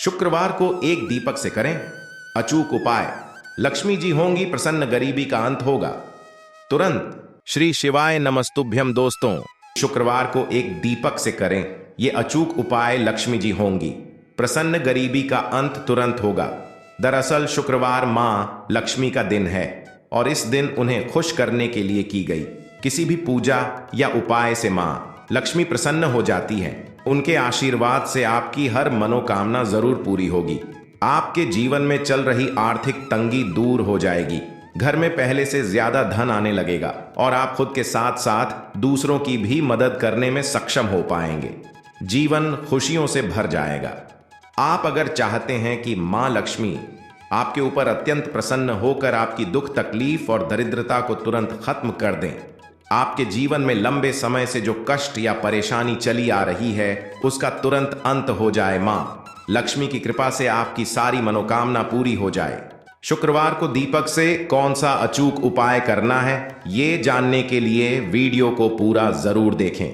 शुक्रवार को एक दीपक से करें अचूक उपाय। लक्ष्मी जी होंगी प्रसन्न, गरीबी का अंत होगा तुरंत। श्री शिवाय नमस्तुभ्यम। दोस्तों, शुक्रवार को एक दीपक से करें ये अचूक उपाय। लक्ष्मी जी होंगी प्रसन्न, गरीबी का अंत तुरंत होगा। दरअसल शुक्रवार मां लक्ष्मी का दिन है और इस दिन उन्हें खुश करने के लिए की गई किसी भी पूजा या उपाय से मां लक्ष्मी प्रसन्न हो जाती है। उनके आशीर्वाद से आपकी हर मनोकामना जरूर पूरी होगी। आपके जीवन में चल रही आर्थिक तंगी दूर हो जाएगी। घर में पहले से ज्यादा धन आने लगेगा और आप खुद के साथ साथ दूसरों की भी मदद करने में सक्षम हो पाएंगे। जीवन खुशियों से भर जाएगा। आप अगर चाहते हैं कि मां लक्ष्मी आपके ऊपर अत्यंत प्रसन्न होकर आपकी दुख तकलीफ और दरिद्रता को तुरंत खत्म कर दें, आपके जीवन में लंबे समय से जो कष्ट या परेशानी चली आ रही है उसका तुरंत अंत हो जाए, मां लक्ष्मी की कृपा से आपकी सारी मनोकामना पूरी हो जाए। शुक्रवार को दीपक से कौन सा अचूक उपाय करना है, ये जानने के लिए वीडियो को पूरा जरूर देखें।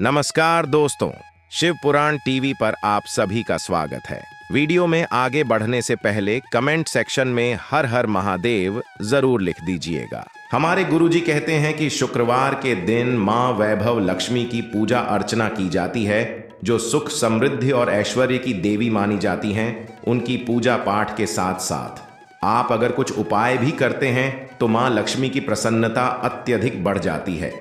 नमस्कार दोस्तों, शिव पुराण टीवी पर आप सभी का स्वागत है। वीडियो में आगे बढ़ने से पहले कमेंट सेक्शन में हर हर महादेव जरूर लिख दीजिएगा। हमारे गुरुजी कहते हैं कि शुक्रवार के दिन मां वैभव लक्ष्मी की पूजा अर्चना की जाती है, जो सुख समृद्धि और ऐश्वर्य की देवी मानी जाती हैं। उनकी पूजा पाठ के साथ साथ आप अगर कुछ उपाय भी करते हैं तो मां लक्ष्मी की प्रसन्नता अत्यधिक बढ़ जाती है।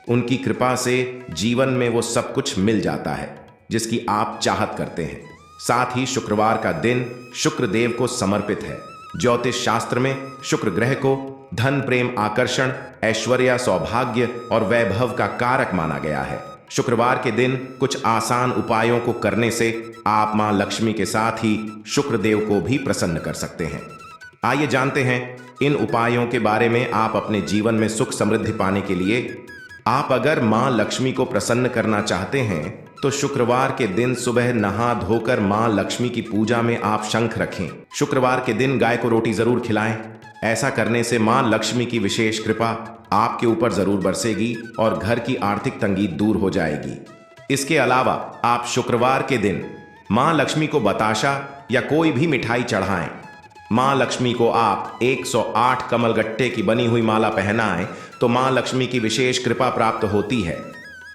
उनकी कृपा से जीवन में वो सब कुछ मिल जाता है जिसकी आप चाहत करते हैं। साथ ही शुक्रवार का दिन शुक्र देव को समर्पित है। ज्योतिष शास्त्र में शुक्र ग्रह को धन, प्रेम, आकर्षण, ऐश्वर्य, सौभाग्य और वैभव का कारक माना गया है। शुक्रवार के दिन कुछ आसान उपायों को करने से आप मां लक्ष्मी के साथ ही शुक्र देव को भी प्रसन्न कर सकते हैं। आइए जानते हैं इन उपायों के बारे में। आप अपने जीवन में सुख समृद्धि पाने के लिए आप अगर मां लक्ष्मी को प्रसन्न करना चाहते हैं तो शुक्रवार के दिन सुबह नहा धोकर मां लक्ष्मी की पूजा में आप शंख रखें। शुक्रवार के दिन गाय को रोटी जरूर खिलाएं। ऐसा करने से मां लक्ष्मी की विशेष कृपा आपके ऊपर जरूर बरसेगी और घर की आर्थिक तंगी दूर हो जाएगी। इसके अलावा आप शुक्रवार के दिन मां लक्ष्मी को बताशा या कोई भी मिठाई चढ़ाएं। मां लक्ष्मी को आप 108 कमलगट्टे की बनी हुई माला पहनाएं तो मां लक्ष्मी की विशेष कृपा प्राप्त होती है।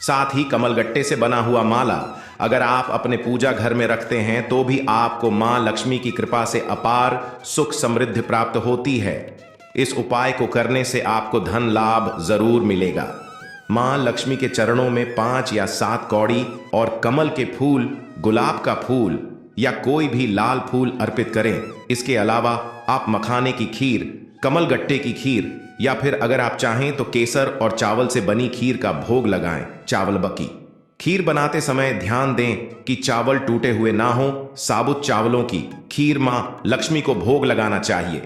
साथ ही कमलगट्टे से बना हुआ माला अगर आप अपने पूजा घर में रखते हैं तो भी आपको मां लक्ष्मी की कृपा से अपार सुख समृद्धि प्राप्त होती है। इस उपाय को करने से आपको धन लाभ जरूर मिलेगा। मां लक्ष्मी के चरणों में 5 या 7 कौड़ी और कमल के फूल, गुलाब का फूल या कोई भी लाल फूल अर्पित करें। इसके अलावा आप मखाने की खीर, कमलगट्टे की खीर या फिर अगर आप चाहें तो केसर और चावल से बनी खीर का भोग लगाएं। चावल बकी खीर बनाते समय ध्यान दें कि चावल टूटे हुए ना हो। साबुत चावलों की खीर मां लक्ष्मी को भोग लगाना चाहिए।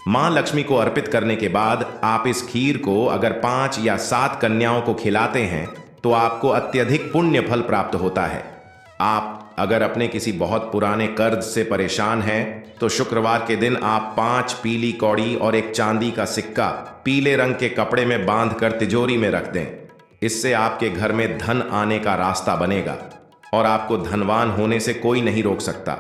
मां लक्ष्मी को अर्पित करने के बाद आप इस खीर को अगर 5 या 7 कन्याओं को खिलाते हैं तो आपको अत्यधिक पुण्य फल प्राप्त होता है। आप अगर अपने किसी बहुत पुराने कर्ज से परेशान हैं तो शुक्रवार के दिन आप 5 पीली कौड़ी और एक चांदी का सिक्का पीले रंग के कपड़े में बांधकर तिजोरी में रख दें। इससे आपके घर में धन आने का रास्ता बनेगा और आपको धनवान होने से कोई नहीं रोक सकता।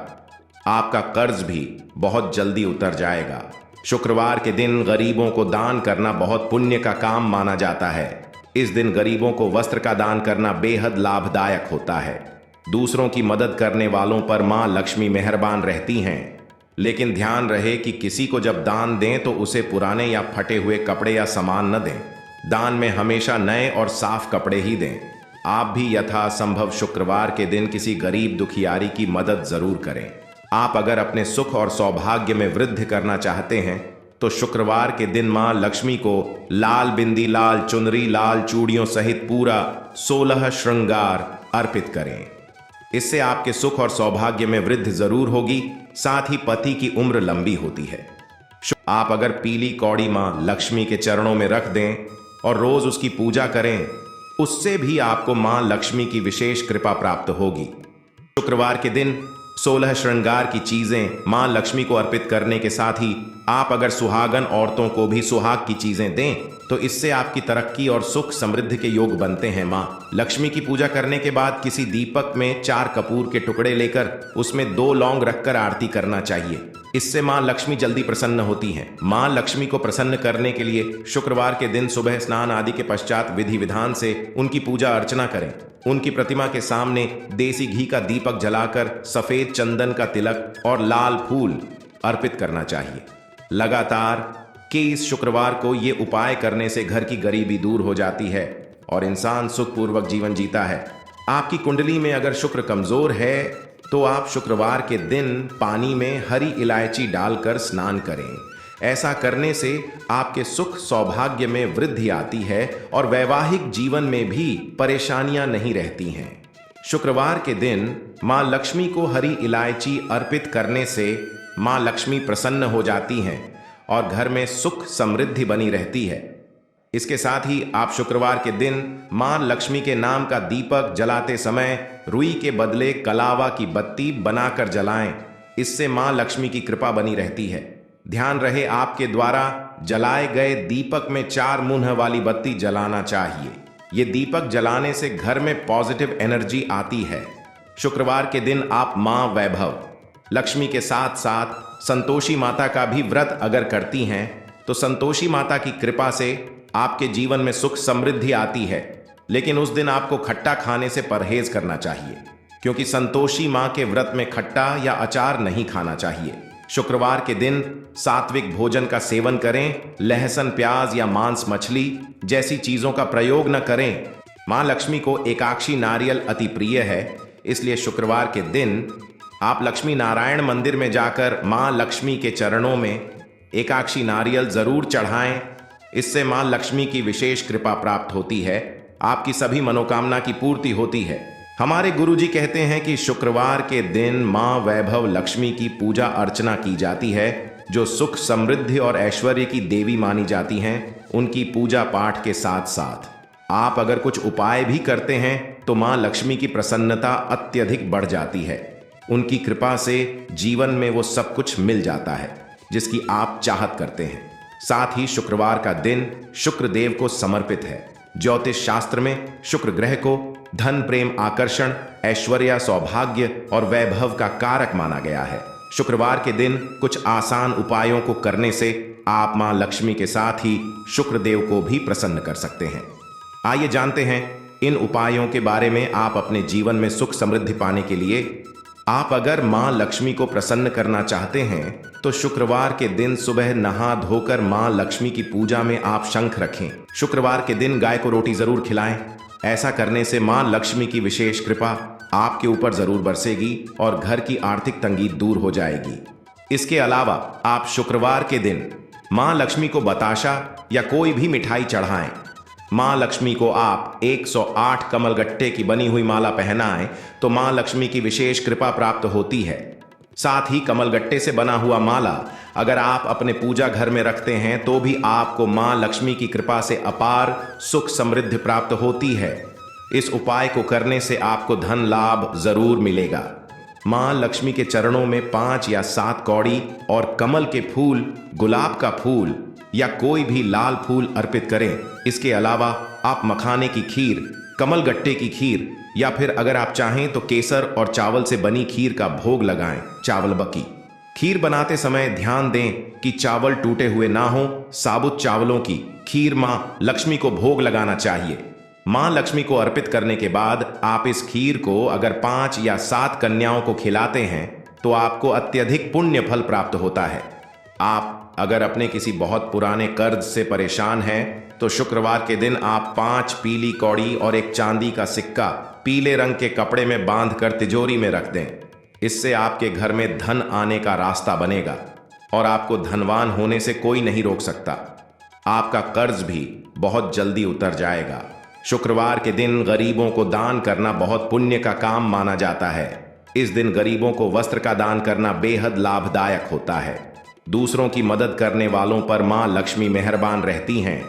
आपका कर्ज भी बहुत जल्दी उतर जाएगा। शुक्रवार के दिन गरीबों को दान करना बहुत पुण्य का काम माना जाता है। इस दिन गरीबों को वस्त्र का दान करना बेहद लाभदायक होता है। दूसरों की मदद करने वालों पर मां लक्ष्मी मेहरबान रहती हैं। लेकिन ध्यान रहे कि किसी को जब दान दें तो उसे पुराने या फटे हुए कपड़े या सामान न दें। दान में हमेशा नए और साफ कपड़े ही दें। आप भी यथासंभव शुक्रवार के दिन किसी गरीब दुखियारी की मदद जरूर करें। आप अगर अपने सुख और सौभाग्य में वृद्धि करना चाहते हैं तो शुक्रवार के दिन मां लक्ष्मी को लाल बिंदी, लाल चुनरी, लाल चूड़ियों सहित पूरा 16 श्रृंगार अर्पित करें। इससे आपके सुख और सौभाग्य में वृद्धि जरूर होगी। साथ ही पति की उम्र लंबी होती है। आप अगर पीली कौड़ी मां लक्ष्मी के चरणों में रख दें और रोज उसकी पूजा करें, उससे भी आपको मां लक्ष्मी की विशेष कृपा प्राप्त होगी। शुक्रवार के दिन 16 श्रृंगार की चीजें मां लक्ष्मी को अर्पित करने के साथ ही आप अगर सुहागन औरतों को भी सुहाग की चीजें दें तो इससे आपकी तरक्की और सुख समृद्धि के योग बनते हैं। माँ लक्ष्मी की पूजा करने के बाद किसी दीपक में 4 कपूर के टुकड़े लेकर उसमें 2 लौंग रखकर आरती करना चाहिए। इससे माँ लक्ष्मी जल्दी प्रसन्न होती हैं। माँ लक्ष्मी को प्रसन्न करने के लिए शुक्रवार के दिन सुबह स्नान आदि के पश्चात विधि विधान से उनकी पूजा अर्चना करें। उनकी प्रतिमा के सामने देसी घी का दीपक जलाकर सफेद चंदन का तिलक और लाल फूल अर्पित करना चाहिए। लगातार के इस शुक्रवार को ये उपाय करने से घर की गरीबी दूर हो जाती है और इंसान सुखपूर्वक जीवन जीता है। आपकी कुंडली में अगर शुक्र कमजोर है तो आप शुक्रवार के दिन पानी में हरी इलायची डालकर स्नान करें। ऐसा करने से आपके सुख सौभाग्य में वृद्धि आती है और वैवाहिक जीवन में भी परेशानियां नहीं रहती हैं। शुक्रवार के दिन मां लक्ष्मी को हरी इलायची अर्पित करने से मां लक्ष्मी प्रसन्न हो जाती हैं और घर में सुख समृद्धि बनी रहती है। इसके साथ ही आप शुक्रवार के दिन मां लक्ष्मी के नाम का दीपक जलाते समय रुई के बदले कलावा की बत्ती बनाकर जलाएं। इससे मां लक्ष्मी की कृपा बनी रहती है। ध्यान रहे आपके द्वारा जलाए गए दीपक में 4 मुहर वाली बत्ती जलाना चाहिए। ये दीपक जलाने से घर में पॉजिटिव एनर्जी आती है। शुक्रवार के दिन आप मां वैभव लक्ष्मी के साथ साथ संतोषी माता का भी व्रत अगर करती हैं तो संतोषी माता की कृपा से आपके जीवन में सुख समृद्धि आती है। लेकिन उस दिन आपको खट्टा खाने से परहेज करना चाहिए, क्योंकि संतोषी मां के व्रत में खट्टा या अचार नहीं खाना चाहिए। शुक्रवार के दिन सात्विक भोजन का सेवन करें। लहसुन, प्याज या मांस मछली जैसी चीजों का प्रयोग न करें। मां लक्ष्मी को एकाक्षी नारियल अति प्रिय है, इसलिए शुक्रवार के दिन आप लक्ष्मी नारायण मंदिर में जाकर मां लक्ष्मी के चरणों में एकाक्षी नारियल जरूर चढ़ाएं। इससे मां लक्ष्मी की विशेष कृपा प्राप्त होती है। आपकी सभी मनोकामना की पूर्ति होती है। हमारे गुरुजी कहते हैं कि शुक्रवार के दिन मां वैभव लक्ष्मी की पूजा अर्चना की जाती है, जो सुख समृद्धि और ऐश्वर्य की देवी मानी जाती हैं। उनकी पूजा पाठ के साथ साथ आप अगर कुछ उपाय भी करते हैं तो मां लक्ष्मी की प्रसन्नता अत्यधिक बढ़ जाती है। उनकी कृपा से जीवन में वो सब कुछ मिल जाता है जिसकी आप चाहत करते हैं। साथ ही शुक्रवार का दिन शुक्र देव को समर्पित है। ज्योतिष शास्त्र में शुक्र ग्रह को धन, प्रेम, आकर्षण, ऐश्वर्य, सौभाग्य और वैभव का कारक माना गया है। शुक्रवार के दिन कुछ आसान उपायों को करने से आप मां लक्ष्मी के साथ ही शुक्र देव को भी प्रसन्न कर सकते हैं। आइए जानते हैं इन उपायों के बारे में। आप अपने जीवन में सुख समृद्धि पाने के लिए आप अगर मां लक्ष्मी को प्रसन्न करना चाहते हैं तो शुक्रवार के दिन सुबह नहा धोकर मां लक्ष्मी की पूजा में आप शंख रखें। शुक्रवार के दिन गाय को रोटी जरूर खिलाएं। ऐसा करने से मां लक्ष्मी की विशेष कृपा आपके ऊपर जरूर बरसेगी और घर की आर्थिक तंगी दूर हो जाएगी। इसके अलावा आप शुक्रवार के दिन मां लक्ष्मी को बताशा या कोई भी मिठाई चढ़ाएं। मां लक्ष्मी को आप 108 कमलगट्टे की बनी हुई माला पहनाएं तो मां लक्ष्मी की विशेष कृपा प्राप्त होती है। साथ ही कमलगट्टे से बना हुआ माला अगर आप अपने पूजा घर में रखते हैं तो भी आपको मां लक्ष्मी की कृपा से अपार सुख समृद्धि प्राप्त होती है। इस उपाय को करने से आपको धन लाभ जरूर मिलेगा। मां लक्ष्मी के चरणों में 5 या 7 कौड़ी और कमल के फूल, गुलाब का फूल या कोई भी लाल फूल अर्पित करें। इसके अलावा आप मखाने की खीर, कमलगट्टे की खीर या फिर अगर आप चाहें तो केसर और चावल से बनी खीर का भोग लगाएं। चावल बकी खीर बनाते समय ध्यान दें कि चावल टूटे हुए ना हो। साबुत चावलों की खीर मां लक्ष्मी को भोग लगाना चाहिए। मां लक्ष्मी को अर्पित करने के बाद आप इस खीर को अगर 5 या 7 कन्याओं को खिलाते हैं तो आपको अत्यधिक पुण्य फल प्राप्त होता है। आप अगर अपने किसी बहुत पुराने कर्ज से परेशान हैं तो शुक्रवार के दिन आप 5 पीली कौड़ी और एक चांदी का सिक्का पीले रंग के कपड़े में बांधकर तिजोरी में रख दें। इससे आपके घर में धन आने का रास्ता बनेगा और आपको धनवान होने से कोई नहीं रोक सकता। आपका कर्ज भी बहुत जल्दी उतर जाएगा। शुक्रवार के दिन गरीबों को दान करना बहुत पुण्य का काम माना जाता है। इस दिन गरीबों को वस्त्र का दान करना बेहद लाभदायक होता है। दूसरों की मदद करने वालों पर मां लक्ष्मी मेहरबान रहती हैं।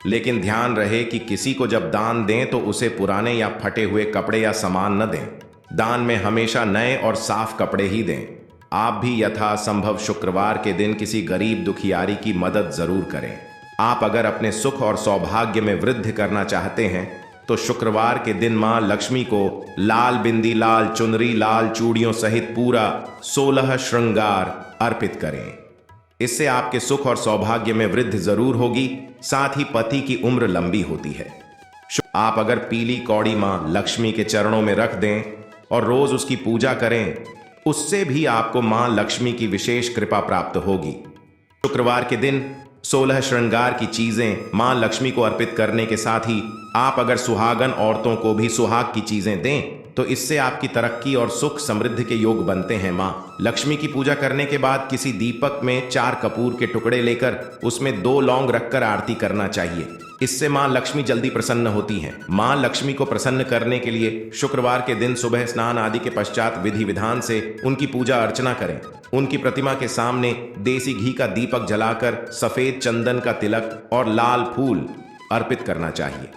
लेकिन ध्यान रहे कि किसी को जब दान दें तो उसे पुराने या फटे हुए कपड़े या सामान न दें। दान में हमेशा नए और साफ कपड़े ही दें। आप भी यथासंभव शुक्रवार के दिन किसी गरीब दुखियारी की मदद जरूर करें। आप अगर अपने सुख और सौभाग्य में वृद्धि करना चाहते हैं तो शुक्रवार के दिन मां लक्ष्मी को लाल बिंदी, लाल चुनरी, लाल चूड़ियों सहित पूरा 16 श्रृंगार अर्पित करें। इससे आपके सुख और सौभाग्य में वृद्धि जरूर होगी, साथ ही पति की उम्र लंबी होती है। आप अगर पीली कौड़ी मां लक्ष्मी के चरणों में रख दें और रोज उसकी पूजा करें, उससे भी आपको मां लक्ष्मी की विशेष कृपा प्राप्त होगी। शुक्रवार के दिन 16 श्रृंगार की चीजें मां लक्ष्मी को अर्पित करने के साथ ही आप अगर सुहागन औरतों को भी सुहाग की चीजें दें तो इससे आपकी तरक्की और सुख समृद्धि के योग बनते हैं। मां लक्ष्मी की पूजा करने के बाद किसी दीपक में 4 कपूर के टुकड़े लेकर उसमें 2 लौंग रखकर आरती करना चाहिए। इससे मां लक्ष्मी जल्दी प्रसन्न होती हैं। मां लक्ष्मी को प्रसन्न करने के लिए शुक्रवार के दिन सुबह स्नान आदि के पश्चात विधि विधान से उनकी पूजा अर्चना करें। उनकी प्रतिमा के सामने देसी घी का दीपक जलाकर सफेद चंदन का तिलक और लाल फूल अर्पित करना चाहिए।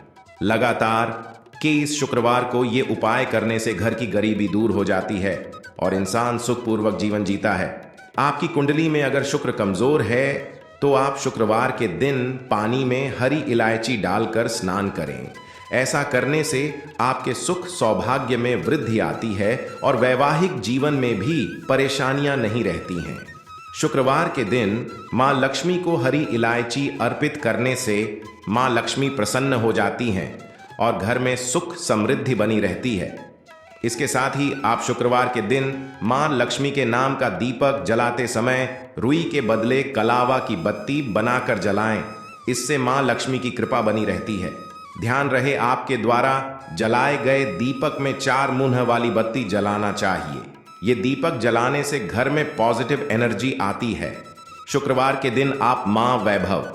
लगातार कि इस शुक्रवार को ये उपाय करने से घर की गरीबी दूर हो जाती है और इंसान सुखपूर्वक जीवन जीता है। आपकी कुंडली में अगर शुक्र कमजोर है तो आप शुक्रवार के दिन पानी में हरी इलायची डालकर स्नान करें। ऐसा करने से आपके सुख सौभाग्य में वृद्धि आती है और वैवाहिक जीवन में भी परेशानियां नहीं रहती हैं। शुक्रवार के दिन मां लक्ष्मी को हरी इलायची अर्पित करने से मां लक्ष्मी प्रसन्न हो जाती हैं और घर में सुख समृद्धि बनी रहती है। इसके साथ ही आप शुक्रवार के दिन मां लक्ष्मी के नाम का दीपक जलाते समय रुई के बदले कलावा की बत्ती बनाकर जलाएं। इससे मां लक्ष्मी की कृपा बनी रहती है। ध्यान रहे, आपके द्वारा जलाए गए दीपक में 4 मुहर वाली बत्ती जलाना चाहिए। ये दीपक जलाने से घर में पॉजिटिव एनर्जी आती है। शुक्रवार के दिन आप मां वैभव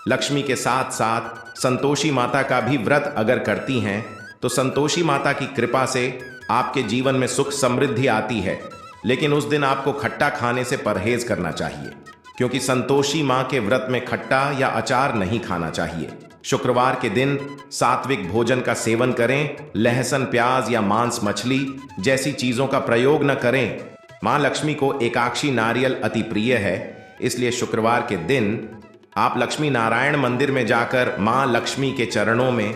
लक्ष्मी के साथ साथ संतोषी माता का भी व्रत अगर करती हैं तो संतोषी माता की कृपा से आपके जीवन में सुख समृद्धि आती है। लेकिन उस दिन आपको खट्टा खाने से परहेज करना चाहिए, क्योंकि संतोषी मां के व्रत में खट्टा या अचार नहीं खाना चाहिए। शुक्रवार के दिन सात्विक भोजन का सेवन करें। लहसुन, प्याज या मांस मछली जैसी चीजों का प्रयोग न करें। मां लक्ष्मी को एकाक्षी नारियल अति प्रिय है, इसलिए शुक्रवार के दिन आप लक्ष्मी नारायण मंदिर में जाकर मां लक्ष्मी के चरणों में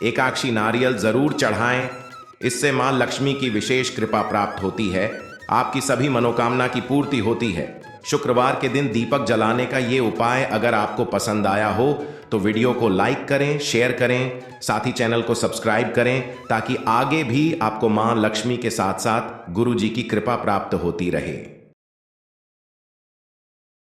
एकाक्षी नारियल जरूर चढ़ाएं। इससे मां लक्ष्मी की विशेष कृपा प्राप्त होती है। आपकी सभी मनोकामना की पूर्ति होती है। शुक्रवार के दिन दीपक जलाने का ये उपाय अगर आपको पसंद आया हो तो वीडियो को लाइक करें, शेयर करें, साथ ही चैनल को सब्सक्राइब करें ताकि आगे भी आपको मां लक्ष्मी के साथ साथ गुरु जी की कृपा प्राप्त होती रहे।